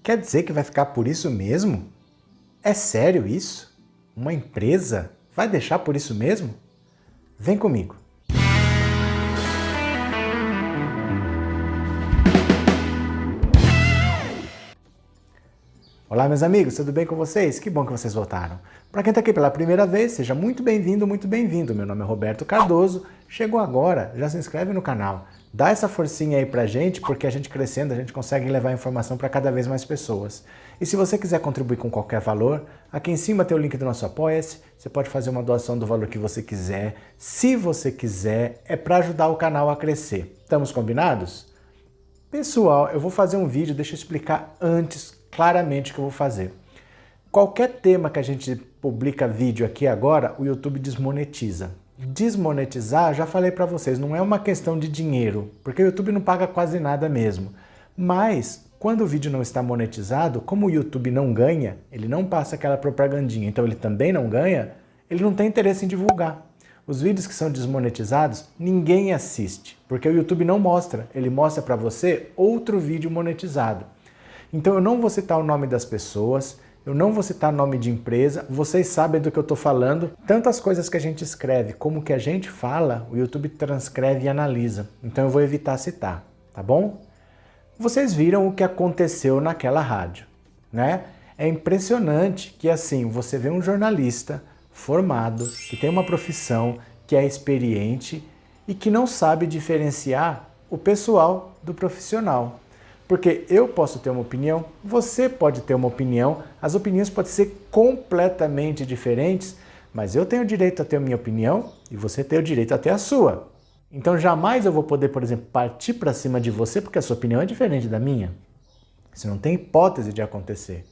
Quer dizer que vai ficar por isso mesmo? É sério isso? Uma empresa vai deixar por isso mesmo? Vem comigo. Olá, meus amigos, tudo bem com vocês? Que bom que vocês voltaram. Para quem está aqui pela primeira vez, seja muito bem-vindo, muito bem-vindo. Meu nome é Roberto Cardoso. Chegou agora, já se inscreve no canal. Dá essa forcinha aí pra gente, porque a gente crescendo, a gente consegue levar informação para cada vez mais pessoas. E se você quiser contribuir com qualquer valor, aqui em cima tem o link do nosso Apoia-se. Você pode fazer uma doação do valor que você quiser. Se você quiser, é para ajudar o canal a crescer. Estamos combinados? Pessoal, eu vou fazer um vídeo, deixa eu explicar antes claramente o que eu vou fazer. Qualquer tema que a gente publica vídeo aqui agora, o YouTube desmonetiza. Desmonetizar, já falei para vocês, não é uma questão de dinheiro, porque o YouTube não paga quase nada mesmo. Mas, quando o vídeo não está monetizado, como o YouTube não ganha, ele não passa aquela propagandinha, então ele também não ganha, ele não tem interesse em divulgar. Os vídeos que são desmonetizados, ninguém assiste, porque o YouTube não mostra, ele mostra para você outro vídeo monetizado. Então eu não vou citar o nome das pessoas, eu não vou citar nome de empresa, vocês sabem do que eu estou falando. Tantas coisas que a gente escreve como que a gente fala, o YouTube transcreve e analisa. Então eu vou evitar citar, tá bom? Vocês viram o que aconteceu naquela rádio, né? É impressionante que assim, você vê um jornalista formado, que tem uma profissão, que é experiente e que não sabe diferenciar o pessoal do profissional. Porque eu posso ter uma opinião, você pode ter uma opinião, as opiniões podem ser completamente diferentes, mas eu tenho o direito a ter a minha opinião e você tem o direito a ter a sua. Então jamais eu vou poder, por exemplo, partir para cima de você porque a sua opinião é diferente da minha. Isso não tem hipótese de acontecer.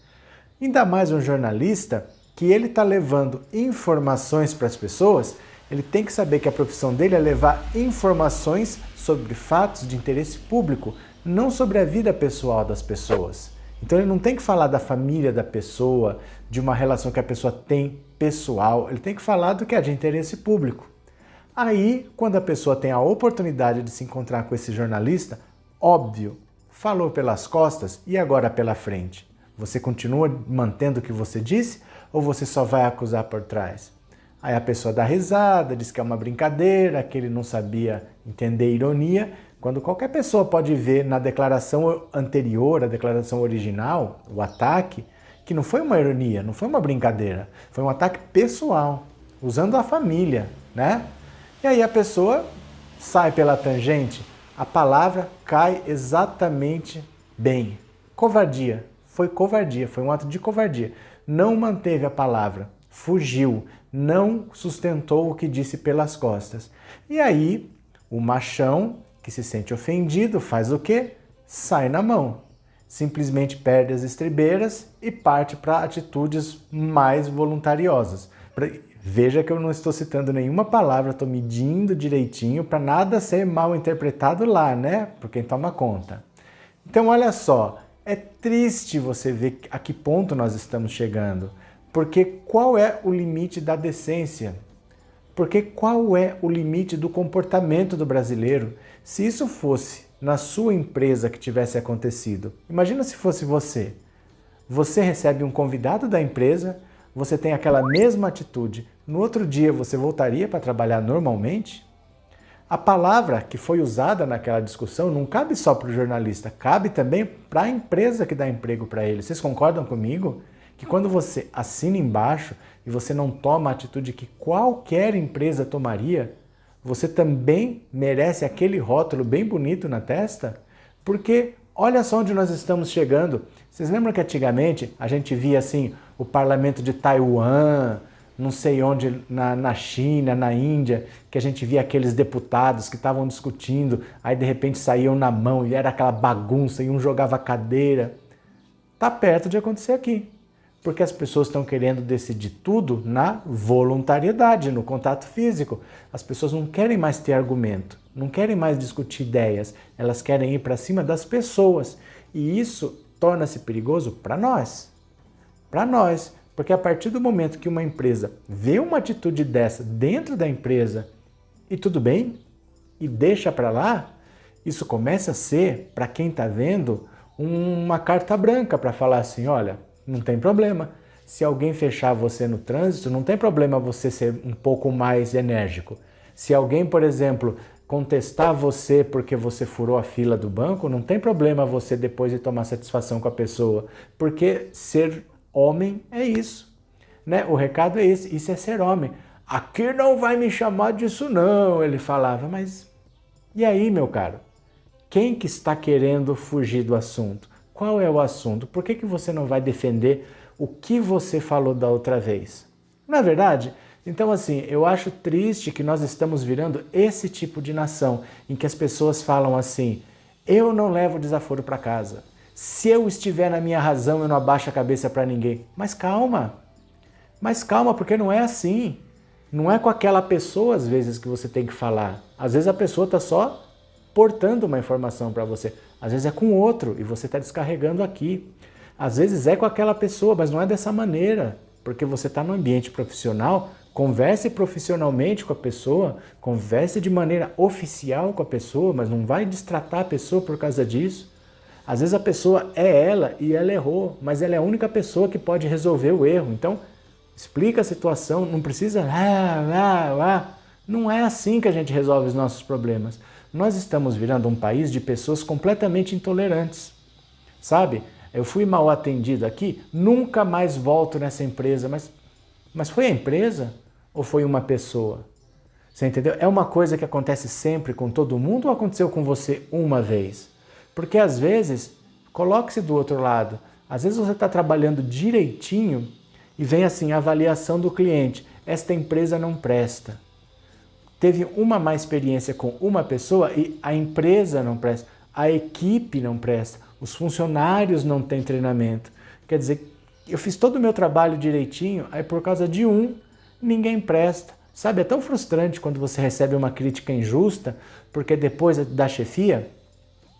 Ainda mais um jornalista que ele está levando informações para as pessoas, ele tem que saber que a profissão dele é levar informações sobre fatos de interesse público, não sobre a vida pessoal das pessoas. Então ele não tem que falar da família da pessoa, de uma relação que a pessoa tem pessoal, ele tem que falar do que é de interesse público. Aí, quando a pessoa tem a oportunidade de se encontrar com esse jornalista, óbvio, falou pelas costas e agora pela frente. Você continua mantendo o que você disse ou você só vai acusar por trás? Aí a pessoa dá risada, diz que é uma brincadeira, que ele não sabia entender ironia, quando qualquer pessoa pode ver na declaração anterior, a declaração original, o ataque, que não foi uma ironia, não foi uma brincadeira, foi um ataque pessoal, usando a família, né? E aí a pessoa sai pela tangente, a palavra cai exatamente bem. Covardia, foi um ato de covardia. Não manteve a palavra, fugiu, não sustentou o que disse pelas costas. E aí, o machão que se sente ofendido faz o quê? Sai na mão. Simplesmente perde as estribeiras e parte para atitudes mais voluntariosas. Veja que eu não estou citando nenhuma palavra, estou medindo direitinho para nada ser mal interpretado lá, né? Por quem toma conta. Então, olha só, é triste você ver a que ponto nós estamos chegando. Porque qual é o limite da decência? Porque qual é o limite do comportamento do brasileiro? Se isso fosse na sua empresa que tivesse acontecido, imagina se fosse você. Você recebe um convidado da empresa, você tem aquela mesma atitude, no outro dia você voltaria para trabalhar normalmente? A palavra que foi usada naquela discussão não cabe só para o jornalista, cabe também para a empresa que dá emprego para ele. Vocês concordam comigo? Que quando você assina embaixo e você não toma a atitude que qualquer empresa tomaria, você também merece aquele rótulo bem bonito na testa? Porque olha só onde nós estamos chegando. Vocês lembram que antigamente a gente via assim o parlamento de Taiwan, não sei onde, na China, na Índia, que a gente via aqueles deputados que estavam discutindo, aí de repente saíam na mão e era aquela bagunça e um jogava a cadeira. Tá perto de acontecer aqui. Porque as pessoas estão querendo decidir tudo na voluntariedade, no contato físico. As pessoas não querem mais ter argumento, não querem mais discutir ideias, elas querem ir para cima das pessoas. E isso torna-se perigoso para nós. Para nós, porque a partir do momento que uma empresa vê uma atitude dessa dentro da empresa e tudo bem, e deixa para lá, isso começa a ser, para quem está vendo, uma carta branca para falar assim, olha, não tem problema. Se alguém fechar você no trânsito, não tem problema você ser um pouco mais enérgico. Se alguém, por exemplo, contestar você porque você furou a fila do banco, não tem problema você depois de tomar satisfação com a pessoa, porque ser homem é isso, né? O recado é esse, isso é ser homem. Aqui não vai me chamar disso não, ele falava, mas e aí, meu caro? Quem que está querendo fugir do assunto? Qual é o assunto? Por que você não vai defender o que você falou da outra vez? Não é verdade? Então, assim, eu acho triste que nós estamos virando esse tipo de nação, em que as pessoas falam assim, eu não levo desaforo para casa. Se eu estiver na minha razão, eu não abaixo a cabeça para ninguém. Mas calma, porque não é assim. Não é com aquela pessoa, às vezes, que você tem que falar. Às vezes a pessoa está só portando uma informação para você. Às vezes é com outro e você está descarregando aqui. Às vezes é com aquela pessoa, mas não é dessa maneira. Porque você está no ambiente profissional, converse profissionalmente com a pessoa, converse de maneira oficial com a pessoa, mas não vai destratar a pessoa por causa disso. Às vezes a pessoa é ela e ela errou, mas ela é a única pessoa que pode resolver o erro. Então, explica a situação, não precisa Não é assim que a gente resolve os nossos problemas. Nós estamos virando um país de pessoas completamente intolerantes. Sabe? Eu fui mal atendido aqui, nunca mais volto nessa empresa. Mas foi a empresa ou foi uma pessoa? Você entendeu? É uma coisa que acontece sempre com todo mundo ou aconteceu com você uma vez? Porque às vezes, coloque-se do outro lado. Às vezes você está trabalhando direitinho e vem assim, a avaliação do cliente. Esta empresa não presta. Teve uma má experiência com uma pessoa e a empresa não presta. A equipe não presta. Os funcionários não têm treinamento. Quer dizer, eu fiz todo o meu trabalho direitinho, aí por causa de ninguém presta. Sabe, é tão frustrante quando você recebe uma crítica injusta, porque depois da chefia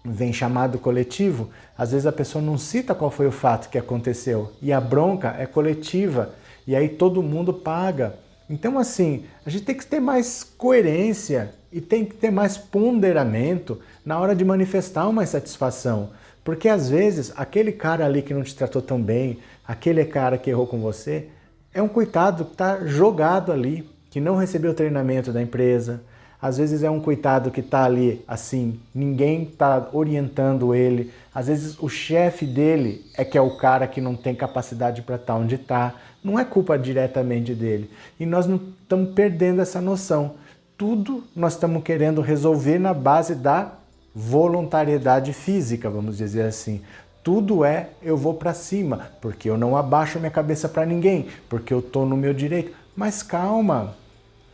vem chamado coletivo, às vezes a pessoa não cita qual foi o fato que aconteceu, e a bronca é coletiva, e aí todo mundo paga. Então assim, a gente tem que ter mais coerência e tem que ter mais ponderamento na hora de manifestar uma insatisfação, porque às vezes aquele cara ali que não te tratou tão bem, aquele cara que errou com você, é um coitado que está jogado ali, que não recebeu treinamento da empresa. Às vezes é um coitado que está ali, assim, ninguém está orientando ele. Às vezes o chefe dele é que é o cara que não tem capacidade para estar onde está. Não é culpa diretamente dele. E nós não estamos perdendo essa noção. Tudo nós estamos querendo resolver na base da voluntariedade física, vamos dizer assim. Tudo é eu vou para cima, porque eu não abaixo minha cabeça para ninguém, porque eu estou no meu direito. Mas calma,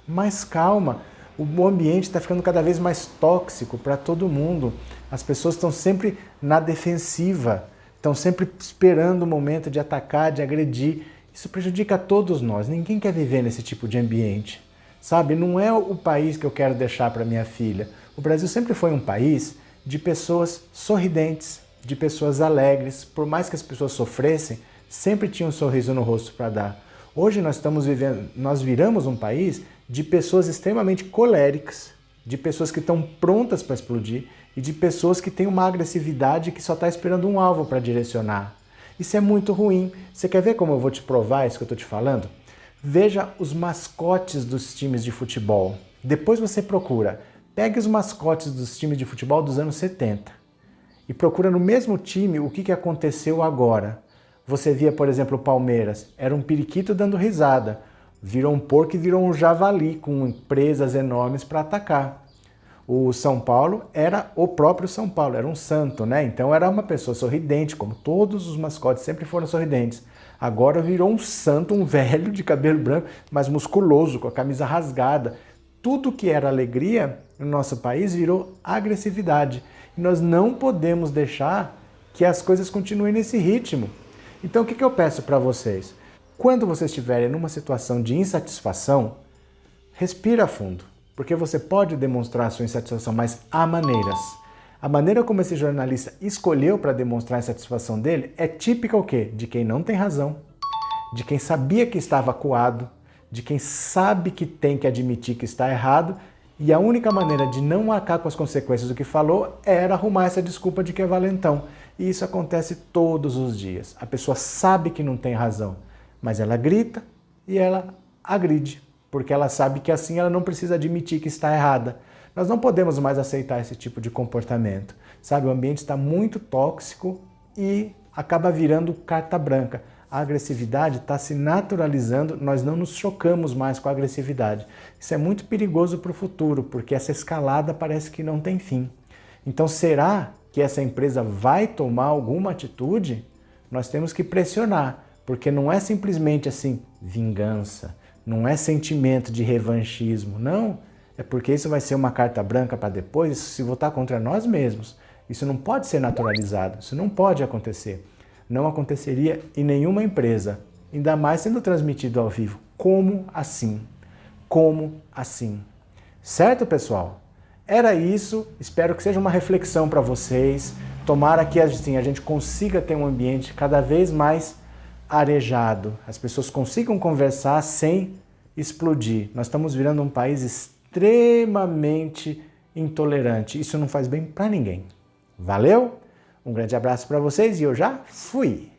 mais calma. O ambiente está ficando cada vez mais tóxico para todo mundo. As pessoas estão sempre na defensiva, estão sempre esperando o momento de atacar, de agredir. Isso prejudica a todos nós. Ninguém quer viver nesse tipo de ambiente. Sabe, não é o país que eu quero deixar para minha filha. O Brasil sempre foi um país de pessoas sorridentes, de pessoas alegres. Por mais que as pessoas sofressem, sempre tinha um sorriso no rosto para dar. Hoje nós viramos um país de pessoas extremamente coléricas, de pessoas que estão prontas para explodir e de pessoas que têm uma agressividade que só está esperando um alvo para direcionar. Isso é muito ruim. Você quer ver como eu vou te provar isso que eu estou te falando? Veja os mascotes dos times de futebol. Depois você procura. Pegue os mascotes dos times de futebol dos anos 70 e procura no mesmo time o que aconteceu agora. Você via, por exemplo, o Palmeiras. Era um periquito dando risada. Virou um porco e virou um javali com presas enormes para atacar. O São Paulo era o próprio São Paulo, era um santo, né? Então era uma pessoa sorridente, como todos os mascotes sempre foram sorridentes. Agora virou um santo, um velho de cabelo branco, mas musculoso, com a camisa rasgada. Tudo que era alegria no nosso país virou agressividade. E nós não podemos deixar que as coisas continuem nesse ritmo. Então o que eu peço para vocês? Quando vocês estiverem numa situação de insatisfação, respira fundo, porque você pode demonstrar a sua insatisfação, mas há maneiras. A maneira como esse jornalista escolheu para demonstrar a insatisfação dele é típica o quê? De quem não tem razão, de quem sabia que estava acuado, de quem sabe que tem que admitir que está errado, e a única maneira de não arcar com as consequências do que falou era arrumar essa desculpa de que é valentão. E isso acontece todos os dias. A pessoa sabe que não tem razão, mas ela grita e ela agride, porque ela sabe que assim ela não precisa admitir que está errada. Nós não podemos mais aceitar esse tipo de comportamento. Sabe, o ambiente está muito tóxico e acaba virando carta branca. A agressividade está se naturalizando, nós não nos chocamos mais com a agressividade. Isso é muito perigoso para o futuro, porque essa escalada parece que não tem fim. Então, será que essa empresa vai tomar alguma atitude? Nós temos que pressionar, porque não é simplesmente assim, vingança, não é sentimento de revanchismo, não. É porque isso vai ser uma carta branca para depois, isso se votar contra nós mesmos. Isso não pode ser naturalizado, isso não pode acontecer. Não aconteceria em nenhuma empresa, ainda mais sendo transmitido ao vivo. Como assim? Como assim? Certo, pessoal? Era isso, espero que seja uma reflexão para vocês. Tomara que assim, a gente consiga ter um ambiente cada vez mais arejado, as pessoas consigam conversar sem explodir. Nós estamos virando um país extremamente intolerante, isso não faz bem para ninguém. Valeu? Um grande abraço para vocês e eu já fui!